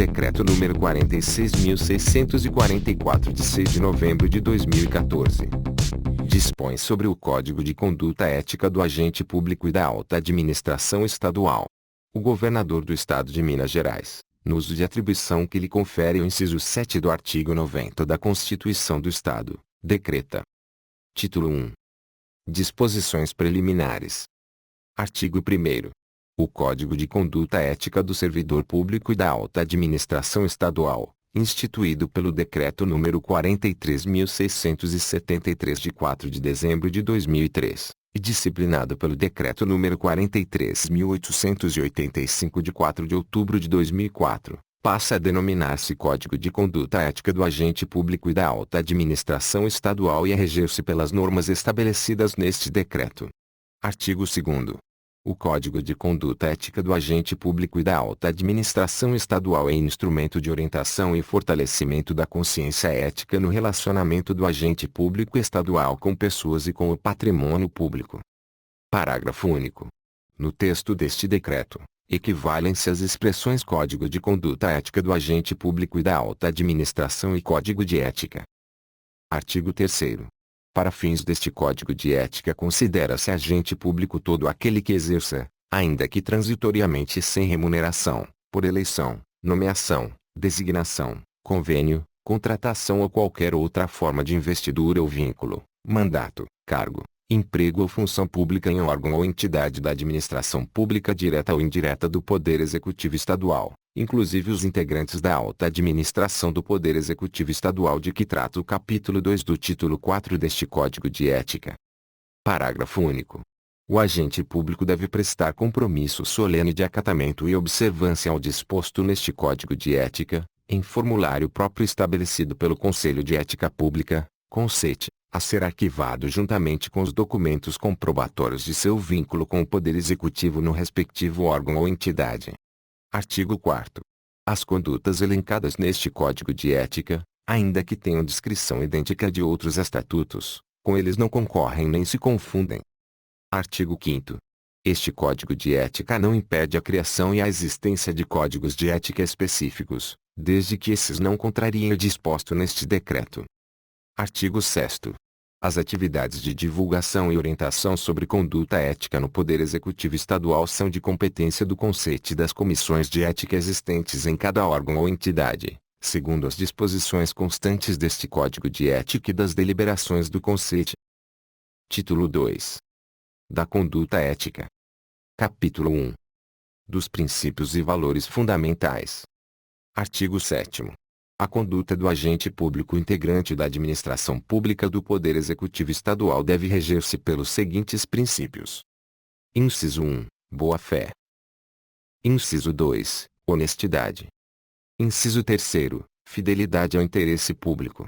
Decreto número 46.644 de 6 de novembro de 2014. Dispõe sobre o Código de Conduta Ética do Agente Público e da Alta Administração Estadual. O governador do Estado de Minas Gerais, no uso de atribuição que lhe confere o inciso 7 do artigo 90 da Constituição do Estado, decreta. Título 1. Disposições preliminares. Artigo 1º. O Código de Conduta Ética do Servidor Público e da Alta Administração Estadual, instituído pelo Decreto número 43.673 de 4 de dezembro de 2003, e disciplinado pelo Decreto número 43.885 de 4 de outubro de 2004, passa a denominar-se Código de Conduta Ética do Agente Público e da Alta Administração Estadual e a reger-se pelas normas estabelecidas neste decreto. Artigo 2º. O Código de Conduta Ética do Agente Público e da Alta Administração Estadual é instrumento de orientação e fortalecimento da consciência ética no relacionamento do agente público estadual com pessoas e com o patrimônio público. Parágrafo único. No texto deste decreto, equivalem-se as expressões Código de Conduta Ética do Agente Público e da Alta Administração e Código de Ética. Artigo 3º. Para fins deste Código de Ética considera-se agente público todo aquele que exerça, ainda que transitoriamente e sem remuneração, por eleição, nomeação, designação, convênio, contratação ou qualquer outra forma de investidura ou vínculo, mandato, cargo, emprego ou função pública em órgão ou entidade da administração pública direta ou indireta do Poder Executivo Estadual, inclusive os integrantes da alta administração do Poder Executivo Estadual de que trata o capítulo 2 do título 4 deste Código de Ética. Parágrafo único. O agente público deve prestar compromisso solene de acatamento e observância ao disposto neste Código de Ética, em formulário próprio estabelecido pelo Conselho de Ética Pública, CONSET, a ser arquivado juntamente com os documentos comprobatórios de seu vínculo com o Poder Executivo no respectivo órgão ou entidade. Artigo 4º. As condutas elencadas neste Código de Ética, ainda que tenham descrição idêntica de outros estatutos, com eles não concorrem nem se confundem. Artigo 5º. Este Código de Ética não impede a criação e a existência de códigos de ética específicos, desde que esses não contrariem o disposto neste decreto. Artigo 6º. As atividades de divulgação e orientação sobre conduta ética no Poder Executivo Estadual são de competência do CONSET e das comissões de ética existentes em cada órgão ou entidade, segundo as disposições constantes deste Código de Ética e das deliberações do CONSET. Título 2. Da Conduta Ética. Capítulo 1. Dos Princípios e Valores Fundamentais. Artigo 7º. A conduta do agente público integrante da administração pública do Poder Executivo Estadual deve reger-se pelos seguintes princípios. Inciso 1. Boa-fé. Inciso 2. Honestidade. Inciso 3º. Fidelidade ao interesse público.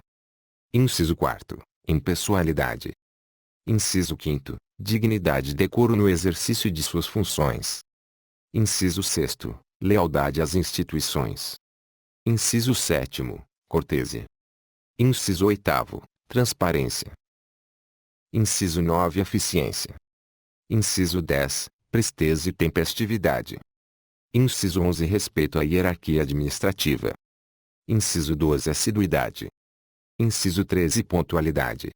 Inciso 4º. Impessoalidade. Inciso 5º. Dignidade e decoro no exercício de suas funções. Inciso 6º. Lealdade às instituições. Inciso 7º. Cortesia. Inciso 8º. Transparência. Inciso 9. Eficiência. Inciso 10. Presteza e tempestividade. Inciso 11. Respeito à hierarquia administrativa. Inciso 12. Assiduidade. Inciso 13. Pontualidade.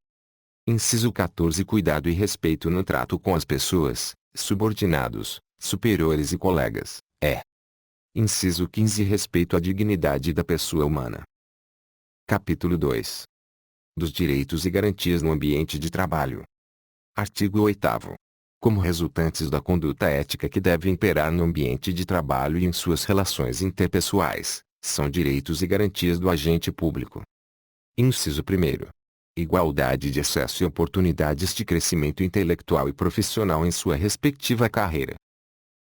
Inciso 14. Cuidado e respeito no trato com as pessoas, subordinados, superiores e colegas. Inciso 15. Respeito à dignidade da pessoa humana. Capítulo 2. Dos direitos e garantias no ambiente de trabalho. Artigo 8º. Como resultantes da conduta ética que deve imperar no ambiente de trabalho e em suas relações interpessoais, são direitos e garantias do agente público. Inciso 1º. Igualdade de acesso e oportunidades de crescimento intelectual e profissional em sua respectiva carreira.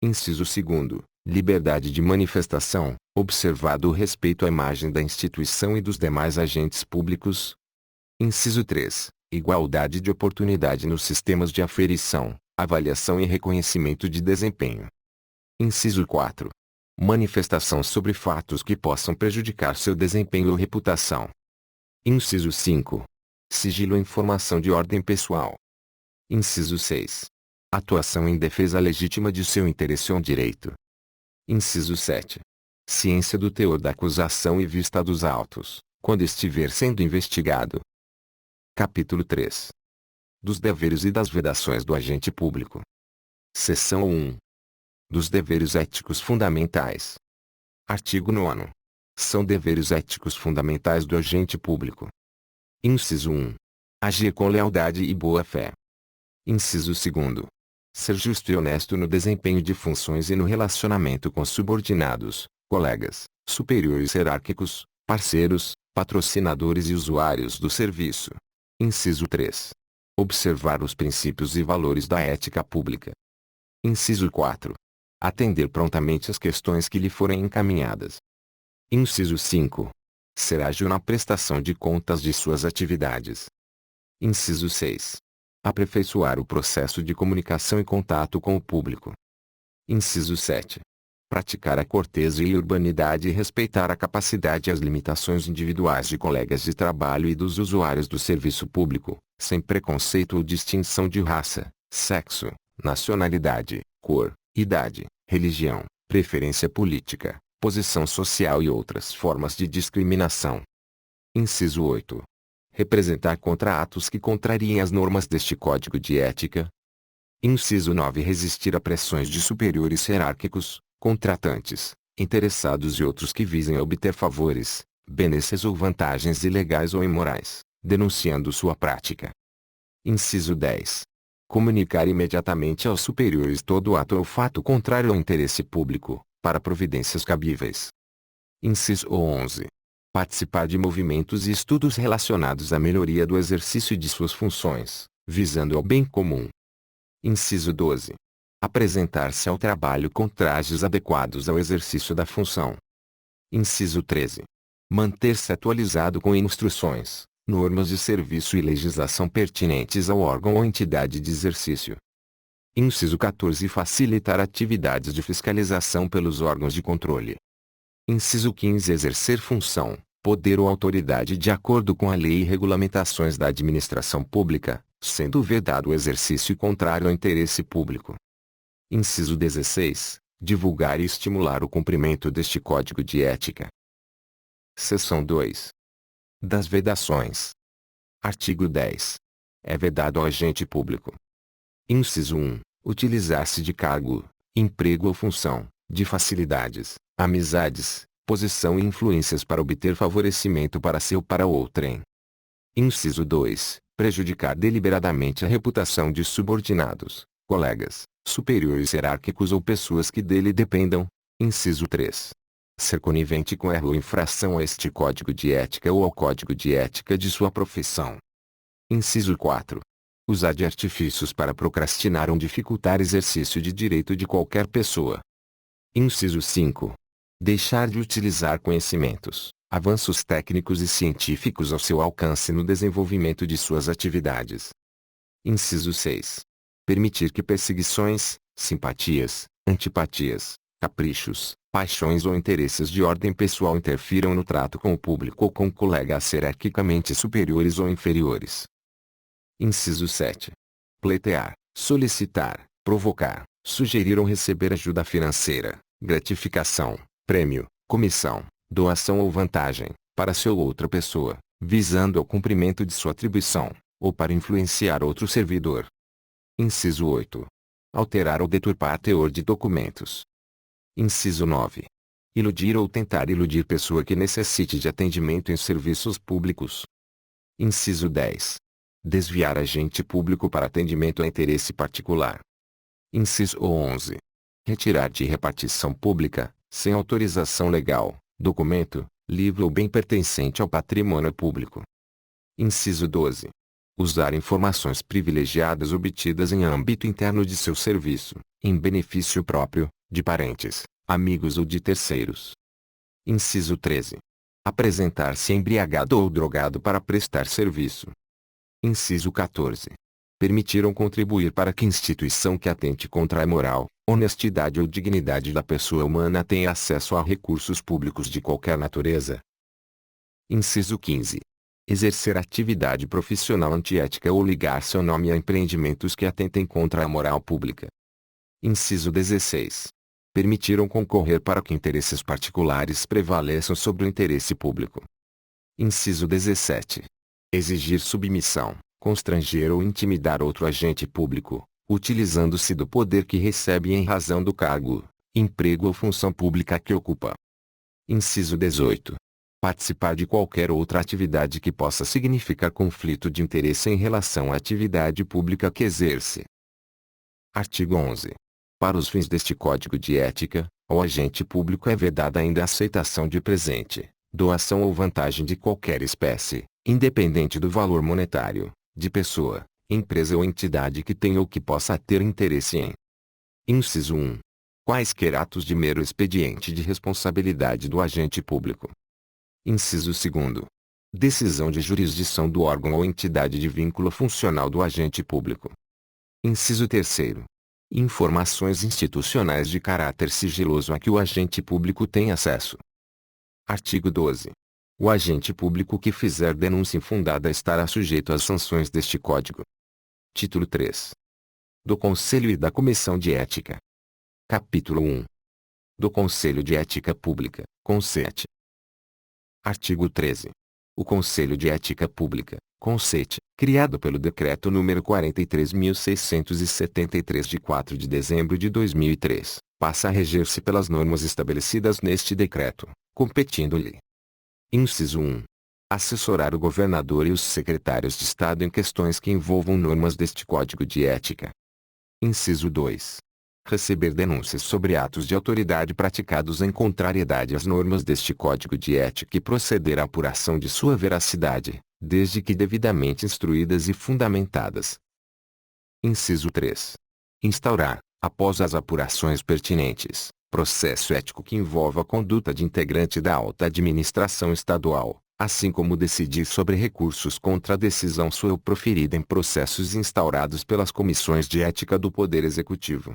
Inciso 2º. Liberdade de manifestação, observado o respeito à imagem da instituição e dos demais agentes públicos. Inciso 3. Igualdade de oportunidade nos sistemas de aferição, avaliação e reconhecimento de desempenho. Inciso 4. Manifestação sobre fatos que possam prejudicar seu desempenho ou reputação. Inciso 5. Sigilo e informação de ordem pessoal. Inciso 6. Atuação em defesa legítima de seu interesse ou direito. Inciso 7. Ciência do teor da acusação e vista dos autos, quando estiver sendo investigado. Capítulo 3. Dos deveres e das vedações do agente público. Seção 1. Dos deveres éticos fundamentais. Artigo 9º. São deveres éticos fundamentais do agente público. Inciso 1. Agir com lealdade e boa-fé. Inciso 2º. Ser justo e honesto no desempenho de funções e no relacionamento com subordinados, colegas, superiores hierárquicos, parceiros, patrocinadores e usuários do serviço. Inciso 3. Observar os princípios e valores da ética pública. Inciso 4. Atender prontamente às questões que lhe forem encaminhadas. Inciso 5. Ser ágil na prestação de contas de suas atividades. Inciso 6. Aperfeiçoar o processo de comunicação e contato com o público. Inciso 7. Praticar a cortesia e urbanidade e respeitar a capacidade e as limitações individuais de colegas de trabalho e dos usuários do serviço público, sem preconceito ou distinção de raça, sexo, nacionalidade, cor, idade, religião, preferência política, posição social e outras formas de discriminação. Inciso 8. Representar contra atos que contrariem as normas deste Código de Ética. Inciso 9. Resistir a pressões de superiores hierárquicos, contratantes, interessados e outros que visem obter favores, benesses ou vantagens ilegais ou imorais, denunciando sua prática. Inciso 10. Comunicar imediatamente aos superiores todo ato ou fato contrário ao interesse público, para providências cabíveis. Inciso 11. Participar de movimentos e estudos relacionados à melhoria do exercício de suas funções, visando ao bem comum. Inciso 12. Apresentar-se ao trabalho com trajes adequados ao exercício da função. Inciso 13. Manter-se atualizado com instruções, normas de serviço e legislação pertinentes ao órgão ou entidade de exercício. Inciso 14. Facilitar atividades de fiscalização pelos órgãos de controle. Inciso 15. Exercer função, poder ou autoridade de acordo com a lei e regulamentações da administração pública, sendo vedado o exercício contrário ao interesse público. Inciso 16. Divulgar e estimular o cumprimento deste Código de Ética. Seção 2. Das vedações. Artigo 10. É vedado ao agente público. Inciso 1. Utilizar-se de cargo, emprego ou função, de facilidades, amizades, posição e influências para obter favorecimento para si ou para outrem. Inciso 2. Prejudicar deliberadamente a reputação de subordinados, colegas, superiores hierárquicos ou pessoas que dele dependam. Inciso 3. Ser conivente com erro ou infração a este Código de Ética ou ao Código de Ética de sua profissão. Inciso 4. Usar de artifícios para procrastinar ou dificultar exercício de direito de qualquer pessoa. Inciso 5. Deixar de utilizar conhecimentos, avanços técnicos e científicos ao seu alcance no desenvolvimento de suas atividades. Inciso 6. Permitir que perseguições, simpatias, antipatias, caprichos, paixões ou interesses de ordem pessoal interfiram no trato com o público ou com colegas hierarquicamente superiores ou inferiores. Inciso 7. Pleitear, solicitar, provocar, sugerir ou receber ajuda financeira, gratificação, prêmio, comissão, doação ou vantagem, para si ou outra pessoa, visando ao cumprimento de sua atribuição, ou para influenciar outro servidor. Inciso 8. Alterar ou deturpar teor de documentos. Inciso 9. Iludir ou tentar iludir pessoa que necessite de atendimento em serviços públicos. Inciso 10. Desviar agente público para atendimento a interesse particular. Inciso 11. Retirar de repartição pública, sem autorização legal, documento, livro ou bem pertencente ao patrimônio público. Inciso 12. Usar informações privilegiadas obtidas em âmbito interno de seu serviço, em benefício próprio, de parentes, amigos ou de terceiros. Inciso 13. Apresentar-se embriagado ou drogado para prestar serviço. Inciso 14. Permitir ou contribuir para que instituição que atente contra a moral, honestidade ou dignidade da pessoa humana tenha acesso a recursos públicos de qualquer natureza. Inciso 15. Exercer atividade profissional antiética ou ligar seu nome a empreendimentos que atentem contra a moral pública. Inciso 16. permitiram concorrer para que interesses particulares prevaleçam sobre o interesse público. Inciso 17. Exigir submissão, constranger ou intimidar outro agente público, utilizando-se do poder que recebe em razão do cargo, emprego ou função pública que ocupa. Inciso 18. Participar de qualquer outra atividade que possa significar conflito de interesse em relação à atividade pública que exerce. Artigo 11. Para os fins deste Código de Ética, ao agente público é vedada ainda a aceitação de presente, doação ou vantagem de qualquer espécie, independente do valor monetário, de pessoa, empresa ou entidade que tenha ou que possa ter interesse em. Inciso 1. Quaisquer atos de mero expediente de responsabilidade do agente público. Inciso 2. Decisão de jurisdição do órgão ou entidade de vínculo funcional do agente público. Inciso 3. Informações institucionais de caráter sigiloso a que o agente público tem acesso. Artigo 12. O agente público que fizer denúncia infundada estará sujeito às sanções deste Código. Título 3. Do Conselho e da Comissão de Ética. Capítulo 1. Do Conselho de Ética Pública, CONSET. Artigo 13. O Conselho de Ética Pública, CONSET, criado pelo Decreto nº 43.673 de 4 de dezembro de 2003, passa a reger-se pelas normas estabelecidas neste decreto, competindo-lhe. Inciso 1. Assessorar o governador e os secretários de Estado em questões que envolvam normas deste Código de Ética. Inciso 2. Receber denúncias sobre atos de autoridade praticados em contrariedade às normas deste Código de Ética e proceder à apuração de sua veracidade, desde que devidamente instruídas e fundamentadas. Inciso 3. Instaurar, após as apurações pertinentes, processo ético que envolva a conduta de integrante da alta administração estadual, assim como decidir sobre recursos contra a decisão sua ou proferida em processos instaurados pelas comissões de ética do Poder Executivo.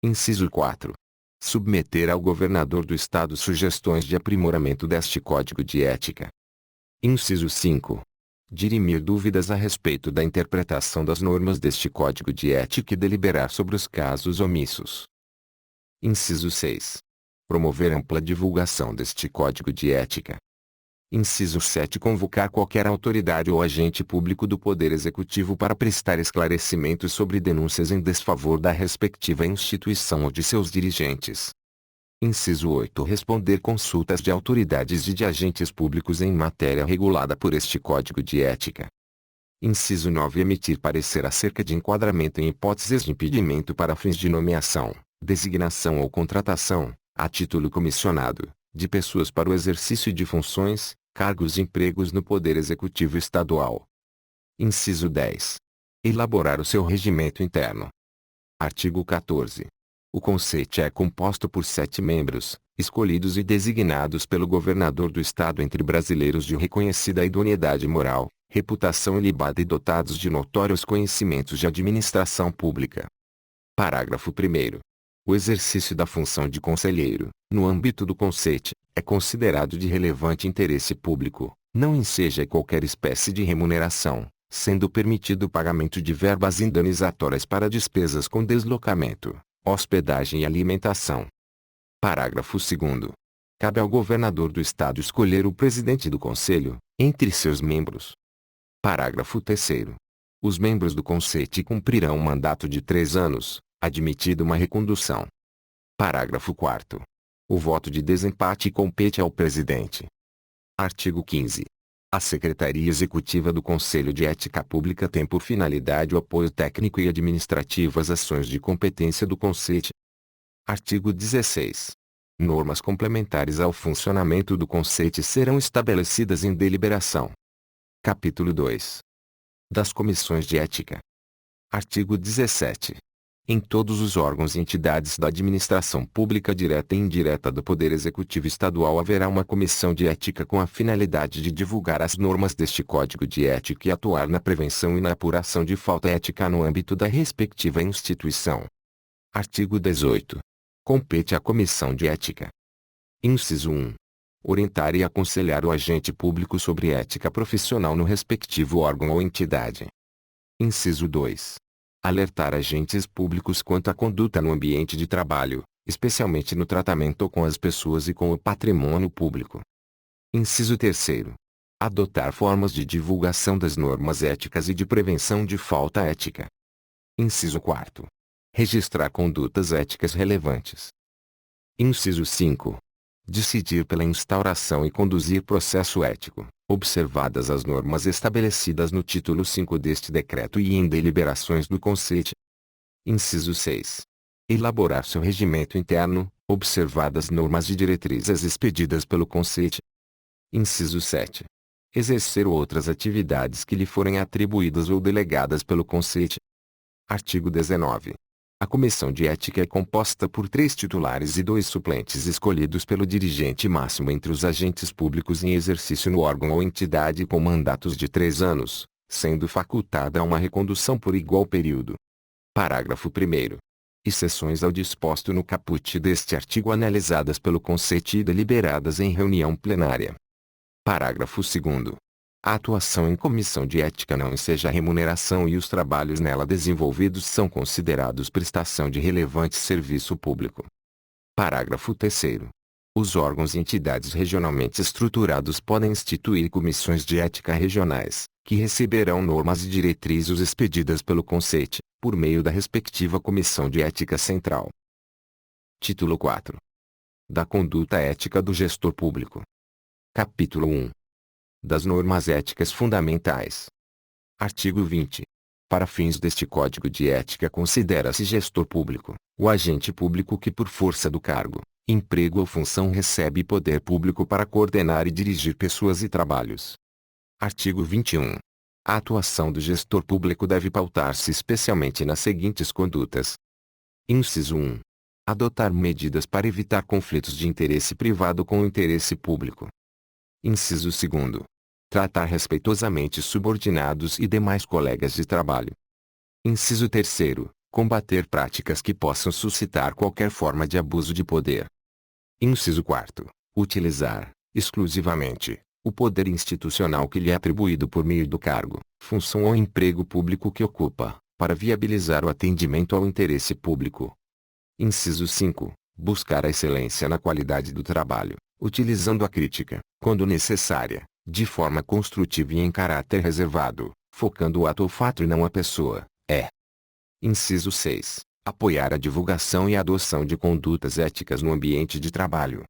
Inciso 4. Submeter ao governador do Estado sugestões de aprimoramento deste Código de Ética. Inciso 5. Dirimir dúvidas a respeito da interpretação das normas deste Código de Ética e deliberar sobre os casos omissos. Inciso 6. Promover ampla divulgação deste Código de Ética. Inciso 7. Convocar qualquer autoridade ou agente público do Poder Executivo para prestar esclarecimentos sobre denúncias em desfavor da respectiva instituição ou de seus dirigentes. Inciso 8. Responder consultas de autoridades e de agentes públicos em matéria regulada por este Código de Ética. Inciso 9. Emitir parecer acerca de enquadramento em hipóteses de impedimento para fins de nomeação, designação ou contratação, a título comissionado, de pessoas para o exercício de funções, cargos e empregos no Poder Executivo Estadual. Inciso 10. Elaborar o seu regimento interno. Artigo 14. O CONSET é composto por 7 membros, escolhidos e designados pelo governador do Estado entre brasileiros de reconhecida idoneidade moral, reputação ilibada e dotados de notórios conhecimentos de administração pública. Parágrafo 1º. O exercício da função de conselheiro, no âmbito do CONSET, é considerado de relevante interesse público, não enseja qualquer espécie de remuneração, sendo permitido o pagamento de verbas indenizatórias para despesas com deslocamento, hospedagem e alimentação. Parágrafo 2º. Cabe ao governador do Estado escolher o presidente do Conselho, entre seus membros. Parágrafo 3º. Os membros do CONSET cumprirão um mandato de 3 anos, admitida uma recondução. Parágrafo 4º. O voto de desempate compete ao presidente. Artigo 15. A Secretaria Executiva do Conselho de Ética Pública tem por finalidade o apoio técnico e administrativo às ações de competência do CONSET. Artigo 16. Normas complementares ao funcionamento do CONSET serão estabelecidas em deliberação. Capítulo 2. Das Comissões de Ética. Artigo 17. Em todos os órgãos e entidades da administração pública direta e indireta do Poder Executivo Estadual haverá uma comissão de ética com a finalidade de divulgar as normas deste Código de Ética e atuar na prevenção e na apuração de falta ética no âmbito da respectiva instituição. Artigo 18. Compete à Comissão de Ética. Inciso 1. Orientar e aconselhar o agente público sobre ética profissional no respectivo órgão ou entidade. Inciso 2. Alertar agentes públicos quanto à conduta no ambiente de trabalho, especialmente no tratamento com as pessoas e com o patrimônio público. Inciso 3º. Adotar formas de divulgação das normas éticas e de prevenção de falta ética. Inciso 4º. Registrar condutas éticas relevantes. Inciso 5. Decidir pela instauração e conduzir processo ético, observadas as normas estabelecidas no título 5 deste decreto e em deliberações do Conselho. Inciso 6. Elaborar seu regimento interno, observadas normas e diretrizes expedidas pelo Conselho. Inciso 7. Exercer outras atividades que lhe forem atribuídas ou delegadas pelo Conselho. Artigo 19. A Comissão de Ética é composta por 3 titulares e 2 suplentes escolhidos pelo dirigente máximo entre os agentes públicos em exercício no órgão ou entidade com mandatos de 3 anos, sendo facultada uma recondução por igual período. Parágrafo 1º. Exceções ao disposto no caput deste artigo analisadas pelo Conselho e deliberadas em reunião plenária. Parágrafo 2º. A atuação em comissão de ética não enseja remuneração e os trabalhos nela desenvolvidos são considerados prestação de relevante serviço público. Parágrafo 3º. Os órgãos e entidades regionalmente estruturados podem instituir comissões de ética regionais, que receberão normas e diretrizes expedidas pelo Conselho, por meio da respectiva Comissão de Ética Central. Título 4. Da conduta ética do gestor público. Capítulo 1. Das normas éticas fundamentais. Artigo 20. Para fins deste Código de Ética considera-se gestor público, o agente público que por força do cargo, emprego ou função recebe poder público para coordenar e dirigir pessoas e trabalhos. Artigo 21. A atuação do gestor público deve pautar-se especialmente nas seguintes condutas. Inciso 1. Adotar medidas para evitar conflitos de interesse privado com o interesse público. Inciso 2. Tratar respeitosamente subordinados e demais colegas de trabalho. Inciso 3. Combater práticas que possam suscitar qualquer forma de abuso de poder. Inciso 4. Utilizar, exclusivamente, o poder institucional que lhe é atribuído por meio do cargo, função ou emprego público que ocupa, para viabilizar o atendimento ao interesse público. Inciso 5. Buscar a excelência na qualidade do trabalho, utilizando a crítica, quando necessária, de forma construtiva e em caráter reservado, focando o ato ou fato e não a pessoa. Inciso 6. Apoiar a divulgação e a adoção de condutas éticas no ambiente de trabalho.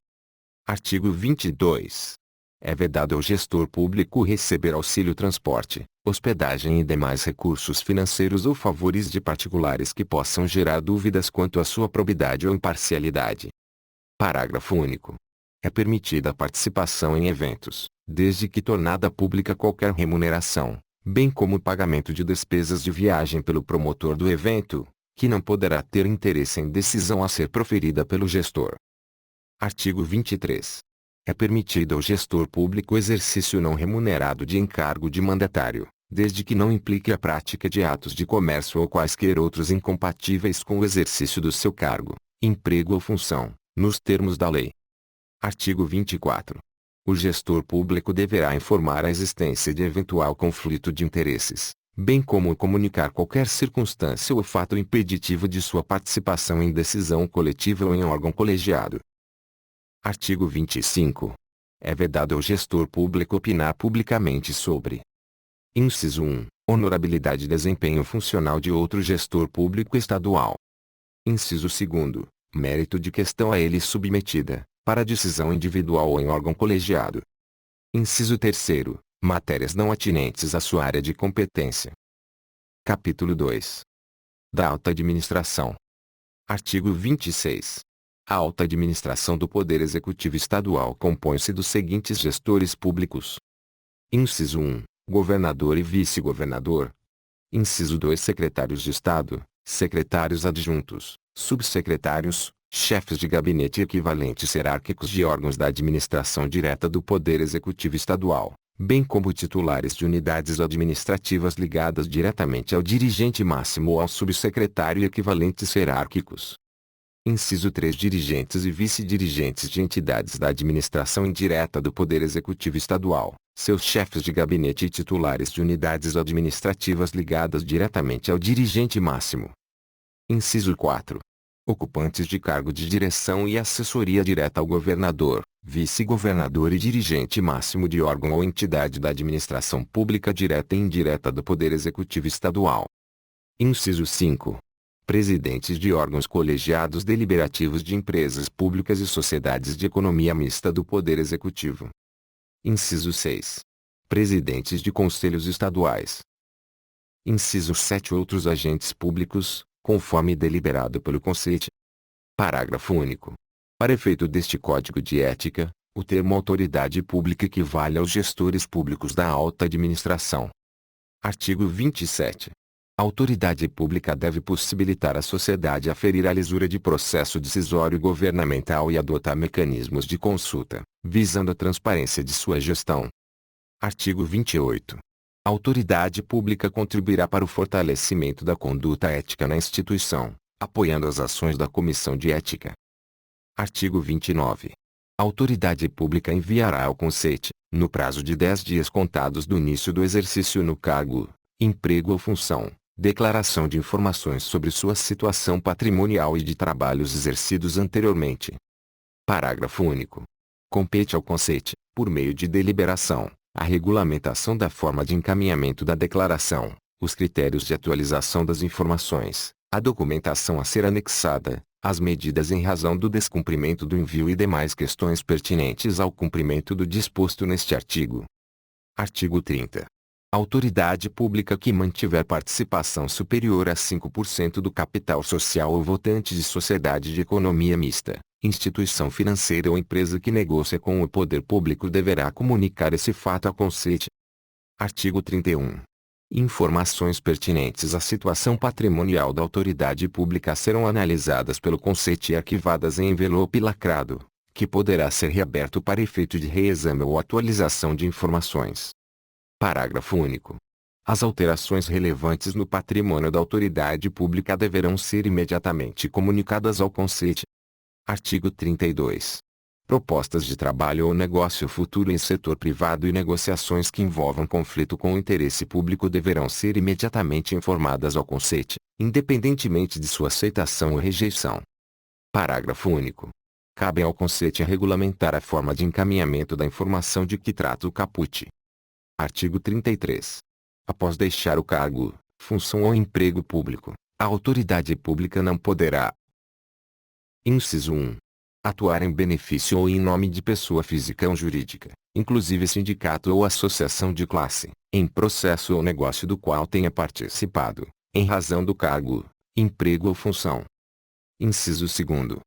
Artigo 22. É vedado ao gestor público receber auxílio transporte, hospedagem e demais recursos financeiros ou favores de particulares que possam gerar dúvidas quanto à sua probidade ou imparcialidade. Parágrafo único. É permitida a participação em eventos, desde que tornada pública qualquer remuneração, bem como o pagamento de despesas de viagem pelo promotor do evento, que não poderá ter interesse em decisão a ser proferida pelo gestor. Artigo 23. É permitido ao gestor público o exercício não remunerado de encargo de mandatário, desde que não implique a prática de atos de comércio ou quaisquer outros incompatíveis com o exercício do seu cargo, emprego ou função, nos termos da lei. Artigo 24. O gestor público deverá informar a existência de eventual conflito de interesses, bem como comunicar qualquer circunstância ou fato impeditivo de sua participação em decisão coletiva ou em órgão colegiado. Artigo 25. É vedado ao gestor público opinar publicamente sobre: Inciso 1. Honorabilidade e desempenho funcional de outro gestor público estadual. Inciso 2. Mérito de questão a ele submetida, para decisão individual ou em órgão colegiado. Inciso 3. Matérias não atinentes à sua área de competência. Capítulo 2. Da alta administração. Artigo 26. A alta administração do Poder Executivo Estadual compõe-se dos seguintes gestores públicos. Inciso 1. Governador e vice-governador. Inciso 2. Secretários de Estado, secretários adjuntos, subsecretários, chefes de gabinete e equivalentes hierárquicos de órgãos da administração direta do Poder Executivo Estadual, bem como titulares de unidades administrativas ligadas diretamente ao dirigente máximo ou ao subsecretário e equivalentes hierárquicos. Inciso 3. Dirigentes e vice-dirigentes de entidades da administração indireta do Poder Executivo Estadual, seus chefes de gabinete e titulares de unidades administrativas ligadas diretamente ao dirigente máximo. Inciso 4. Ocupantes de cargo de direção e assessoria direta ao governador, vice-governador e dirigente máximo de órgão ou entidade da administração pública direta e indireta do Poder Executivo Estadual. Inciso 5. Presidentes de órgãos colegiados deliberativos de empresas públicas e sociedades de economia mista do Poder Executivo. Inciso 6. Presidentes de conselhos estaduais. Inciso 7. Outros agentes públicos, conforme deliberado pelo Conselho. Parágrafo único. Para efeito deste Código de Ética, o termo autoridade pública equivale aos gestores públicos da alta administração. Artigo 27. A autoridade pública deve possibilitar à sociedade aferir a lisura de processo decisório governamental e adotar mecanismos de consulta, visando a transparência de sua gestão. Artigo 28. A autoridade pública contribuirá para o fortalecimento da conduta ética na instituição, apoiando as ações da Comissão de Ética. Artigo 29. A autoridade pública enviará ao Conselho, no prazo de 10 dias contados do início do exercício no cargo, emprego ou função, declaração de informações sobre sua situação patrimonial e de trabalhos exercidos anteriormente. Parágrafo único. Compete ao Conselho, por meio de deliberação, a regulamentação da forma de encaminhamento da declaração, os critérios de atualização das informações, a documentação a ser anexada, as medidas em razão do descumprimento do envio e demais questões pertinentes ao cumprimento do disposto neste artigo. Artigo 30. A autoridade pública que mantiver participação superior a 5% do capital social ou votante de sociedade de economia mista, instituição financeira ou empresa que negocia com o poder público deverá comunicar esse fato ao Conselho. Artigo 31. Informações pertinentes à situação patrimonial da autoridade pública serão analisadas pelo Conselho e arquivadas em envelope lacrado, que poderá ser reaberto para efeito de reexame ou atualização de informações. Parágrafo único. As alterações relevantes no patrimônio da autoridade pública deverão ser imediatamente comunicadas ao Conselho. Artigo 32. Propostas de trabalho ou negócio futuro em setor privado e negociações que envolvam conflito com o interesse público deverão ser imediatamente informadas ao Conselho, independentemente de sua aceitação ou rejeição. Parágrafo único. Cabe ao Conselho regulamentar a forma de encaminhamento da informação de que trata o caput. Artigo 33. Após deixar o cargo, função ou emprego público, a autoridade pública não poderá: Inciso 1. Atuar em benefício ou em nome de pessoa física ou jurídica, inclusive sindicato ou associação de classe, em processo ou negócio do qual tenha participado, em razão do cargo, emprego ou função. Inciso 2.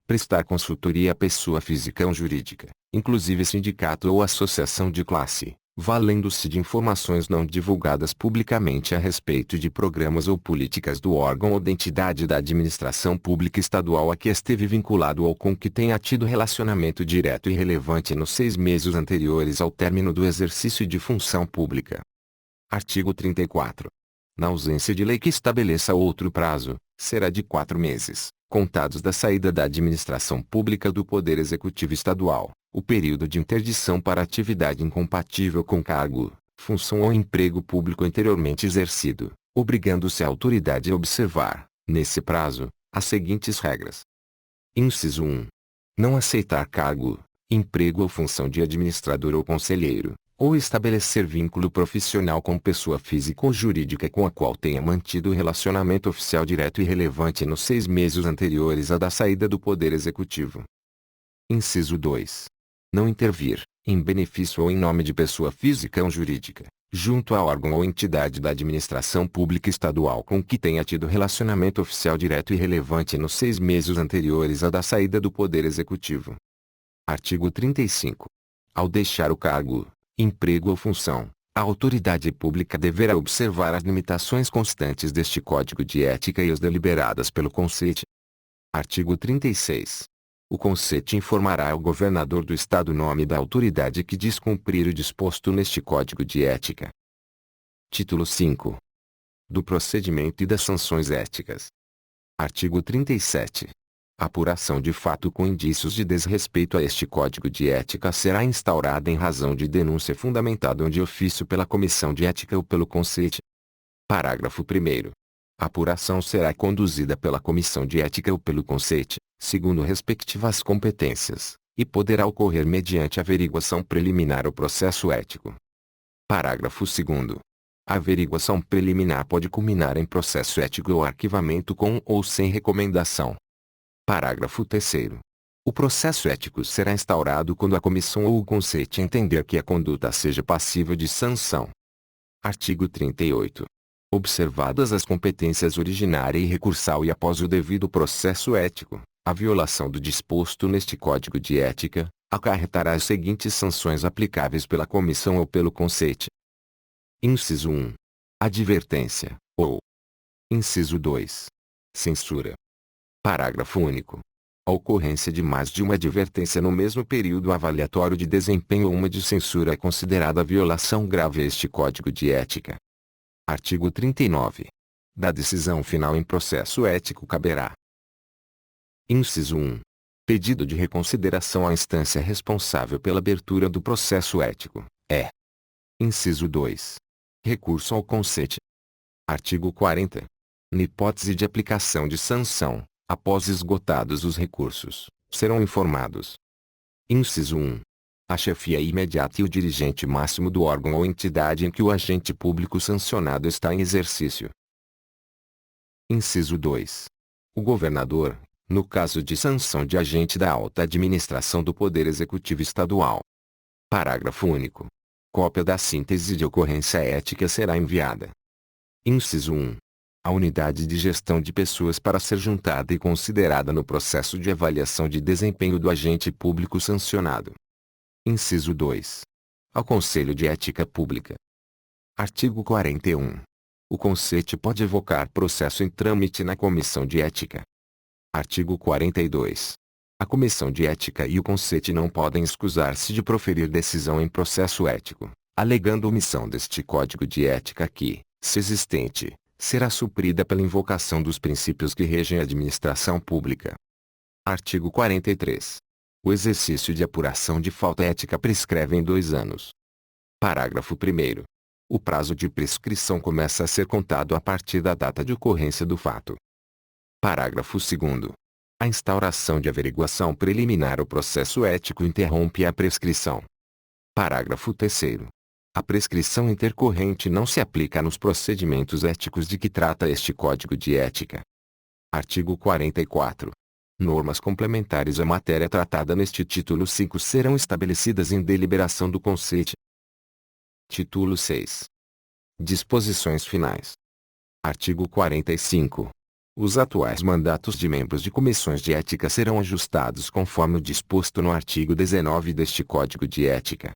Prestar consultoria à pessoa física ou jurídica, inclusive sindicato ou associação de classe, valendo-se de informações não divulgadas publicamente a respeito de programas ou políticas do órgão ou da entidade da administração pública estadual a que esteve vinculado ou com que tenha tido relacionamento direto e relevante nos 6 meses anteriores ao término do exercício de função pública. Artigo 34. Na ausência de lei que estabeleça outro prazo, será de 4 meses, contados da saída da administração pública do Poder Executivo Estadual, o período de interdição para atividade incompatível com cargo, função ou emprego público anteriormente exercido, obrigando-se a autoridade a observar, nesse prazo, as seguintes regras. Inciso 1. Não aceitar cargo, emprego ou função de administrador ou conselheiro, ou estabelecer vínculo profissional com pessoa física ou jurídica com a qual tenha mantido relacionamento oficial direto e relevante nos 6 meses anteriores à da saída do Poder Executivo. Inciso 2. Não intervir, em benefício ou em nome de pessoa física ou jurídica, junto a órgão ou entidade da administração pública estadual com que tenha tido relacionamento oficial direto e relevante nos 6 meses anteriores à da saída do Poder Executivo. Artigo 35. Ao deixar o cargo, emprego ou função, a autoridade pública deverá observar as limitações constantes deste Código de Ética e as deliberadas pelo Conselho. Artigo 36. O Conselho informará ao governador do Estado o nome da autoridade que descumprir o disposto neste Código de Ética. Título 5. Do procedimento e das sanções éticas. Artigo 37. A apuração de fato com indícios de desrespeito a este Código de Ética será instaurada em razão de denúncia fundamentada de ofício pela Comissão de Ética ou pelo Conselho. Parágrafo 1º. A apuração será conduzida pela Comissão de Ética ou pelo Conselho, segundo respectivas competências, e poderá ocorrer mediante averiguação preliminar ou processo ético. Parágrafo 2º. A averiguação preliminar pode culminar em processo ético ou arquivamento com ou sem recomendação. Parágrafo 3º. O processo ético será instaurado quando a comissão ou o conselho entender que a conduta seja passível de sanção. Artigo 38. Observadas as competências originária e recursal e após o devido processo ético, a violação do disposto neste Código de Ética acarretará as seguintes sanções aplicáveis pela comissão ou pelo conselho. Inciso 1. Advertência, ou. Inciso 2. Censura. Parágrafo único. A ocorrência de mais de uma advertência no mesmo período avaliatório de desempenho ou uma de censura é considerada violação grave a este Código de Ética. Artigo 39. Da decisão final em processo ético caberá. Inciso 1. Pedido de reconsideração à instância responsável pela abertura do processo ético, é. Inciso 2. Recurso ao conselho. Artigo 40. Na hipótese de aplicação de sanção, após esgotados os recursos, serão informados. Inciso 1. A chefia imediata e o dirigente máximo do órgão ou entidade em que o agente público sancionado está em exercício. Inciso 2. O governador, no caso de sanção de agente da alta administração do Poder Executivo Estadual. Parágrafo único. Cópia da síntese de ocorrência ética será enviada. Inciso 1. A unidade de gestão de pessoas para ser juntada e considerada no processo de avaliação de desempenho do agente público sancionado. Inciso 2. Ao Conselho de Ética Pública. Artigo 41. O Conselho pode evocar processo em trâmite na Comissão de Ética. Artigo 42. A Comissão de Ética e o Conselho não podem escusar-se de proferir decisão em processo ético, alegando omissão deste Código de Ética que, se existente, será suprida pela invocação dos princípios que regem a administração pública. Artigo 43. O exercício de apuração de falta ética prescreve em 2 anos. Parágrafo 1º. O prazo de prescrição começa a ser contado a partir da data de ocorrência do fato. Parágrafo 2º. A instauração de averiguação preliminar ou processo ético interrompe a prescrição. Parágrafo 3º. A prescrição intercorrente não se aplica nos procedimentos éticos de que trata este Código de Ética. Artigo 44. Normas complementares à matéria tratada neste título 5 serão estabelecidas em deliberação do Conselho. Título 6. Disposições finais. Artigo 45. Os atuais mandatos de membros de comissões de ética serão ajustados conforme o disposto no artigo 19 deste Código de Ética.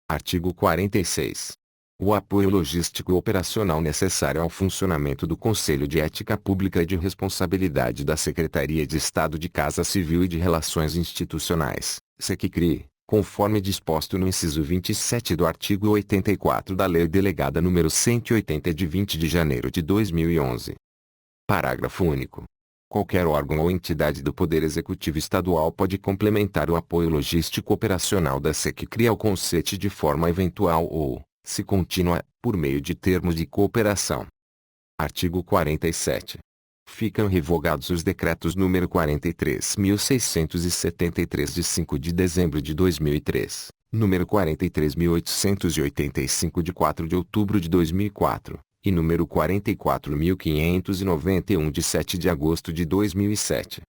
Artigo 46. O apoio logístico operacional necessário ao funcionamento do Conselho de Ética Pública é de responsabilidade da Secretaria de Estado de Casa Civil e de Relações Institucionais, SECCRI, conforme disposto no inciso 27 do artigo 84 da Lei Delegada nº 180 de 20 de janeiro de 2011. Parágrafo único. Qualquer órgão ou entidade do Poder Executivo Estadual pode complementar o apoio logístico operacional da SECCRI ao Conselho de forma eventual ou, se contínua, por meio de termos de cooperação. Artigo 47. Ficam revogados os decretos número 43.673 de 5 de dezembro de 2003, número 43.885 de 4 de outubro de 2004, e número 44.591 de 7 de agosto de 2007.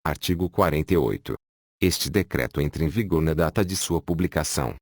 Artigo 48. Este decreto entra em vigor na data de sua publicação.